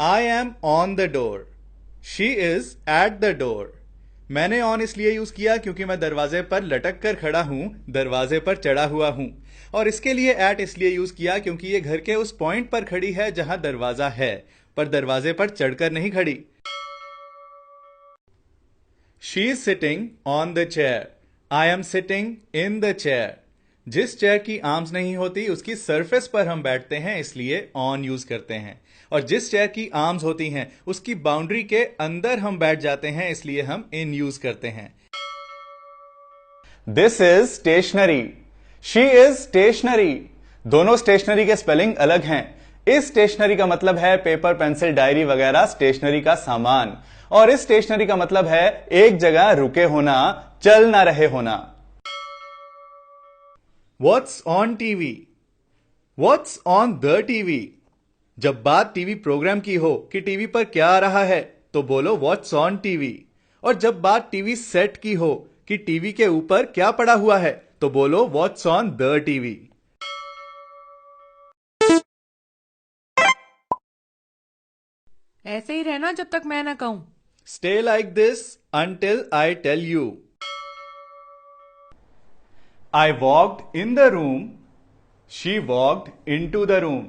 I am on the door, she is at the door. मैंने on इसलिए use किया क्योंकि मैं दरवाजे पर लटक कर खड़ा हूं, दरवाजे पर चढ़ा हुआ हूं। और इसके लिए एट इसलिए यूज किया क्योंकि ये घर के उस पॉइंट पर खड़ी है जहां दरवाजा है, पर दरवाजे पर चढ़कर नहीं खड़ी। She is sitting on the chair, I am sitting in the chair. जिस चेयर की आर्म्स नहीं होती उसकी सरफेस पर हम बैठते हैं, इसलिए ऑन यूज करते हैं। और जिस चेयर की आर्म्स होती हैं उसकी बाउंड्री के अंदर हम बैठ जाते हैं, इसलिए हम इन यूज करते हैं। This is stationary, she is stationary. दोनों स्टेशनरी के स्पेलिंग अलग हैं। इस स्टेशनरी का मतलब है पेपर, पेंसिल, डायरी वगैरह स्टेशनरी का सामान, और इस स्टेशनरी का मतलब है एक जगह रुके होना, चल ना रहे होना। What's on TV? What's on the TV? जब बात टीवी प्रोग्राम की हो कि टीवी पर क्या आ रहा है, तो बोलो What's on टीवी। और जब बात टीवी सेट की हो कि टीवी के ऊपर क्या पड़ा हुआ है, तो बोलो What's on the टीवी। ऐसे ही रहना जब तक मैं ना कहूं। Stay like this until I tell you. I walked in the room, she walked into the room.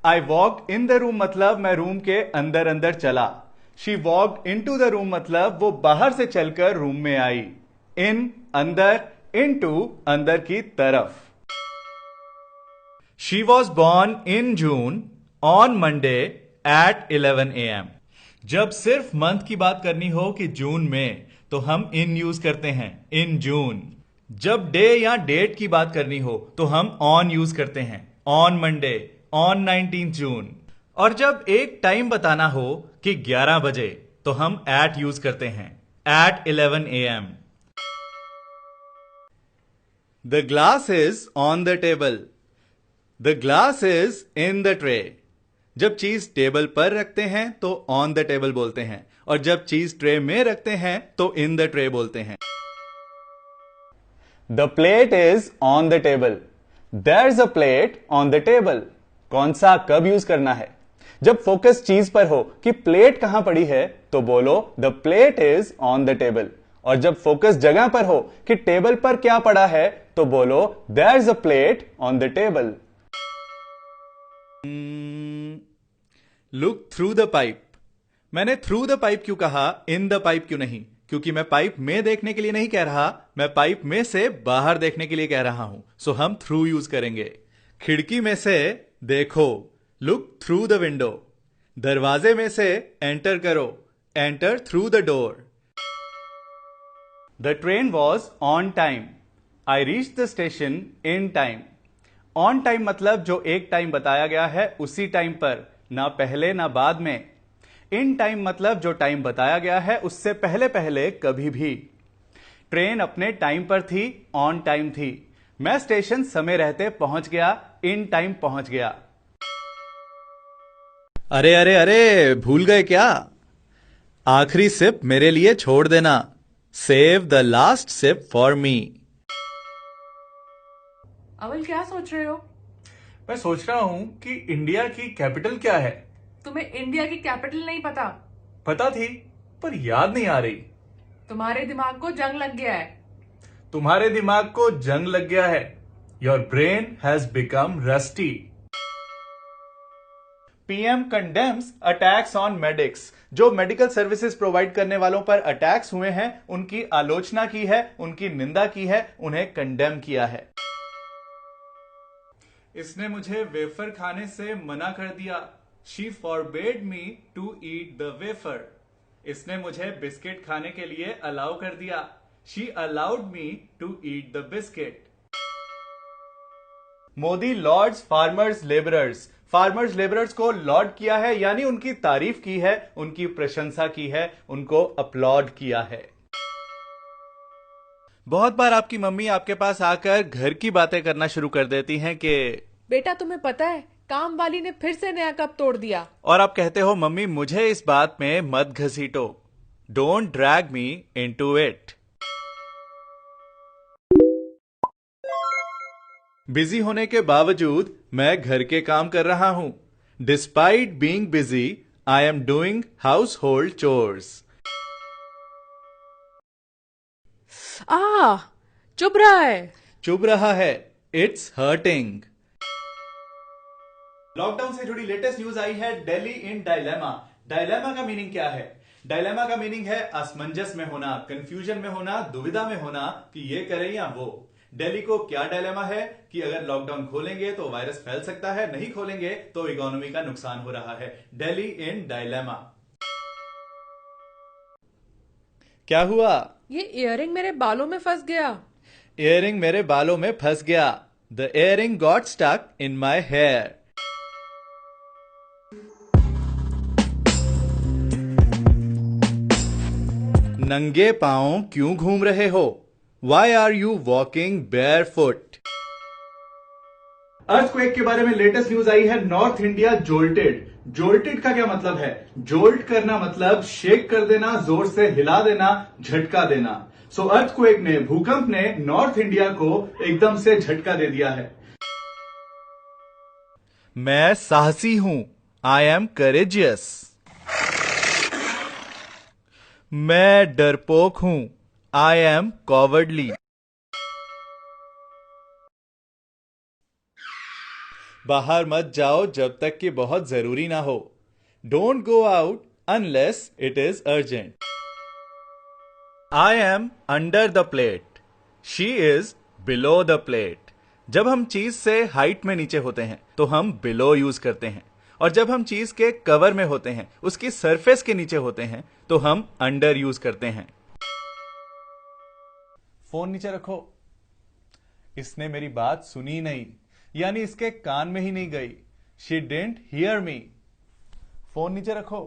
I walked in the room मतलब मैं रूम के अंदर अंदर चला। She walked into the room मतलब वो बाहर से चलकर रूम में आई। In अंदर, into अंदर की तरफ। She was born in June on Monday at 11 a.m. जब सिर्फ मंथ की बात करनी हो कि जून में, तो हम इन यूज करते हैं, इन जून। जब डे या डेट की बात करनी हो तो हम ऑन यूज करते हैं, ऑन मंडे, ऑन 19 जून। और जब एक टाइम बताना हो कि 11 बजे, तो हम एट यूज करते हैं, at 11 a.m. The glass is on the table, the glass is in the tray. जब चीज टेबल पर रखते हैं तो ऑन द टेबल बोलते हैं, और जब चीज ट्रे में रखते हैं तो इन द ट्रे बोलते हैं। The plate is on the table, there is a plate on the table. कौन सा कब यूज करना है? जब फोकस चीज पर हो कि प्लेट कहां पड़ी है, तो बोलो the plate is on the table. और जब फोकस जगह पर हो कि टेबल पर क्या पड़ा है, तो बोलो there is a plate on the table. Look through the pipe. मैंने थ्रू द पाइप क्यों कहा, इन द पाइप क्यों नहीं? क्योंकि मैं पाइप में देखने के लिए नहीं कह रहा, मैं पाइप में से बाहर देखने के लिए कह रहा हूं, सो हम थ्रू यूज करेंगे। खिड़की में से देखो, लुक थ्रू द विंडो। दरवाजे में से एंटर करो, enter through the door. The train was on time, I reach the station in time. On time मतलब जो एक टाइम बताया गया है उसी टाइम पर, ना पहले ना बाद में। इन टाइम मतलब जो टाइम बताया गया है उससे पहले पहले कभी भी। ट्रेन अपने टाइम पर थी, ऑन टाइम थी। मैं स्टेशन समय रहते पहुंच गया, इन टाइम पहुंच गया। अरे अरे अरे, भूल गए क्या? आखिरी सिप मेरे लिए छोड़ देना, save the last sip for me. अवल क्या सोच रहे हो? मैं सोच रहा हूं कि इंडिया की कैपिटल क्या है। तुम्हें इंडिया की कैपिटल नहीं पता? पता थी, पर याद नहीं आ रही। तुम्हारे दिमाग को जंग लग गया है। तुम्हारे दिमाग को जंग लग गया है। Your brain has become rusty. PM condemns attacks on medics. जो मेडिकल सर्विसेज प्रोवाइड करने वालों पर अटैक्स हुए हैं, उनकी आलोचना की है, उनकी निंदा की है, उन्हें कंडेम किया है। इसने मुझे वेफर खाने से मना कर दिया। She forbade me to eat the wafer. इसने मुझे बिस्किट खाने के लिए अलाउ कर दिया। She allowed me to eat the biscuit. Modi lauds farmers labourers. Farmers labourers को लॉर्ड किया है, यानी उनकी तारीफ की है, उनकी प्रशंसा की है, उनको अपलॉड किया है। बहुत बार आपकी मम्मी आपके पास आकर घर की बातें करना शुरू कर देती हैं कि बेटा तुम्हें पता है काम वाली ने फिर से नया कप तोड़ दिया। और आप कहते हो मम्मी मुझे इस बात में मत घसीटो, don't drag me into it. Busy होने के बावजूद मैं घर के काम कर रहा हूं। Despite being busy, I am doing household chores. चुभ रहा है। चुभ रहा है। It's hurting. लॉकडाउन से जुड़ी लेटेस्ट न्यूज आई है दिल्ली इन डायलेमा। डायलेमा का मीनिंग क्या है? डायलेमा का मीनिंग है असमंजस में होना, कंफ्यूजन में होना, दुविधा में होना कि ये करें या वो। दिल्ली को क्या डायलेमा है कि अगर लॉकडाउन खोलेंगे तो वायरस फैल सकता है, नहीं खोलेंगे तो इकोनॉमी का नुकसान हो रहा है। Delhi in dilemma. क्या हुआ? ये इयररिंग मेरे बालों में फंस गया। इयररिंग मेरे बालों में फंस गया। The earring got stuck in my hair. नंगे पांव क्यों घूम रहे हो? Why are you walking barefoot? Earthquake के बारे में लेटेस्ट न्यूज आई है। North India jolted. जोल्टेड का क्या मतलब है? जोल्ट करना मतलब शेक कर देना, जोर से हिला देना, झटका देना। सो अर्थक्वेक ने, भूकंप ने नॉर्थ इंडिया को एकदम से झटका दे दिया है। मैं साहसी हूं। I am courageous. मैं डरपोक हूं। I am cowardly. बाहर मत जाओ जब तक कि बहुत जरूरी ना हो। Don't go out unless it is urgent. I am under the plate. She is below the plate. जब हम चीज से हाइट में नीचे होते हैं तो हम बिलो यूज करते हैं, और जब हम चीज के कवर में होते हैं, उसकी सरफेस के नीचे होते हैं, तो हम अंडर यूज करते हैं। फोन नीचे रखो। इसने मेरी बात सुनी नहीं, यानी इसके कान में ही नहीं गई। She didn't hear me. Phone नीचे रखो।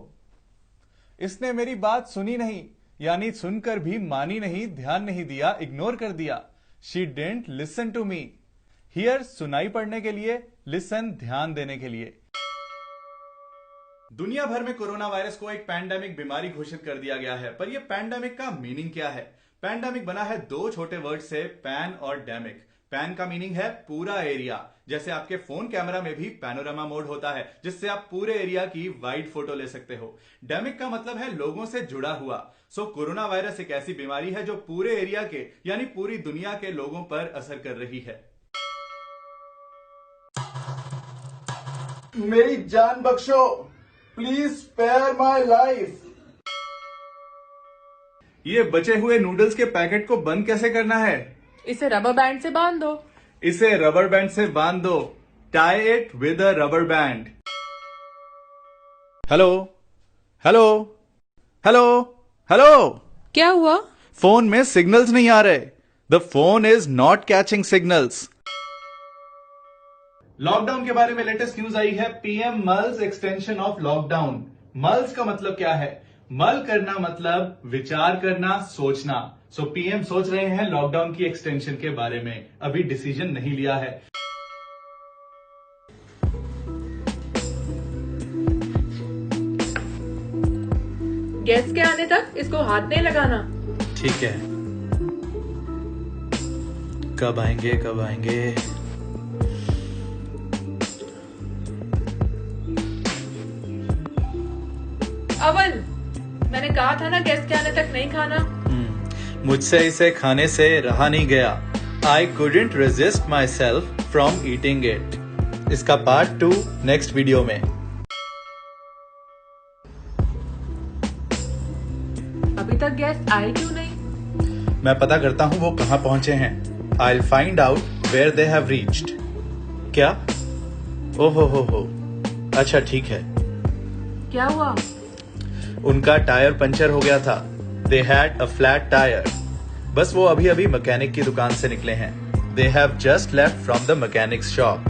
इसने मेरी बात सुनी नहीं, यानी सुनकर भी मानी नहीं, ध्यान नहीं दिया, इग्नोर कर दिया। She didn't listen to me. Hear सुनाई पड़ने के लिए, लिसन ध्यान देने के लिए। दुनिया भर में कोरोना वायरस को एक पैंडेमिक बीमारी घोषित कर दिया गया है, पर यह पैंडेमिक का मीनिंग क्या है? पैंडेमिक बना है दो छोटे वर्ड से, पैन और डेमिक। पैन का मीनिंग है पूरा एरिया, जैसे आपके फोन कैमरा में भी पैनोरामा मोड होता है, जिससे आप पूरे एरिया की वाइड फोटो ले सकते हो। डेमिक का मतलब है लोगों से जुड़ा हुआ। सो कोरोना वायरस एक ऐसी बीमारी है जो पूरे एरिया के, यानी पूरी दुनिया के लोगों पर असर कर रही है। मेरी जान बख्शो, प्लीज स्पेयर माय लाइफ। ये बचे हुए नूडल्स के पैकेट को बंद कैसे करना है? इसे रबर बैंड से बांध दो। इसे रबर बैंड से बांध दो। Tie it with a rubber band. Hello hello hello hello. क्या हुआ? फोन में सिग्नल्स नहीं आ रहे। The phone is not catching signals. Lockdown के बारे में लेटेस्ट न्यूज आई है। PM mulls extension of lockdown. Mulls का मतलब क्या है? मल करना मतलब विचार करना, सोचना। सो पीएम सोच रहे हैं लॉकडाउन की एक्सटेंशन के बारे में, अभी डिसीजन नहीं लिया है। गेस्ट के आने तक इसको हाथ नहीं लगाना। ठीक है। कब आएंगे कब आएंगे? अवल, मैंने कहा था ना गेस्ट के आने तक नहीं खाना। मुझसे इसे खाने से रहा नहीं गया। आई couldn't resist myself from eating it. इसका पार्ट 2 नेक्स्ट वीडियो में। अभी तक गेस्ट आए क्यों नहीं? मैं पता करता हूँ वो कहाँ पहुंचे हैं। I'll find out where they have reached. क्या? ओहो हो। अच्छा ठीक है। क्या हुआ? उनका टायर पंचर हो गया था। They had a flat tire. बस वो अभी अभी मैकेनिक की दुकान से निकले हैं। They have just left from the mechanic's shop.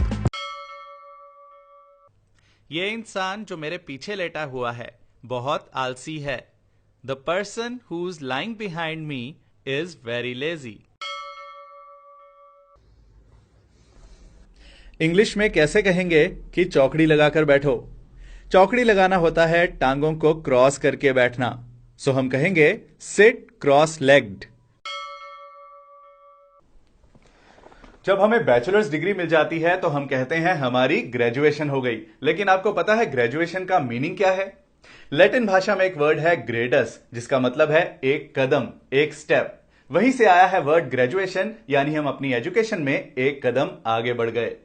ये इंसान जो मेरे पीछे लेटा हुआ है बहुत आलसी है। The person who's lying behind me is very lazy. English में कैसे कहेंगे कि चौकड़ी लगाकर बैठो? चौकड़ी लगाना होता है टांगों को क्रॉस करके बैठना। सो हम कहेंगे सिट क्रॉस लेग्ड। जब हमें बैचलर्स डिग्री मिल जाती है तो हम कहते हैं हमारी ग्रेजुएशन हो गई। लेकिन आपको पता है ग्रेजुएशन का मीनिंग क्या है? लैटिन भाषा में एक वर्ड है ग्रेडस, जिसका मतलब है एक कदम, एक स्टेप। वहीं से आया है वर्ड ग्रेजुएशन, यानी हम अपनी एजुकेशन में एक कदम आगे बढ़ गए।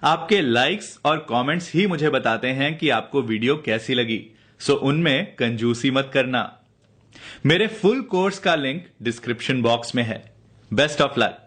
आपके लाइक्स और कमेंट्स ही मुझे बताते हैं कि आपको वीडियो कैसी लगी, सो उनमें कंजूसी मत करना। मेरे फुल कोर्स का लिंक डिस्क्रिप्शन बॉक्स में है। Best of luck.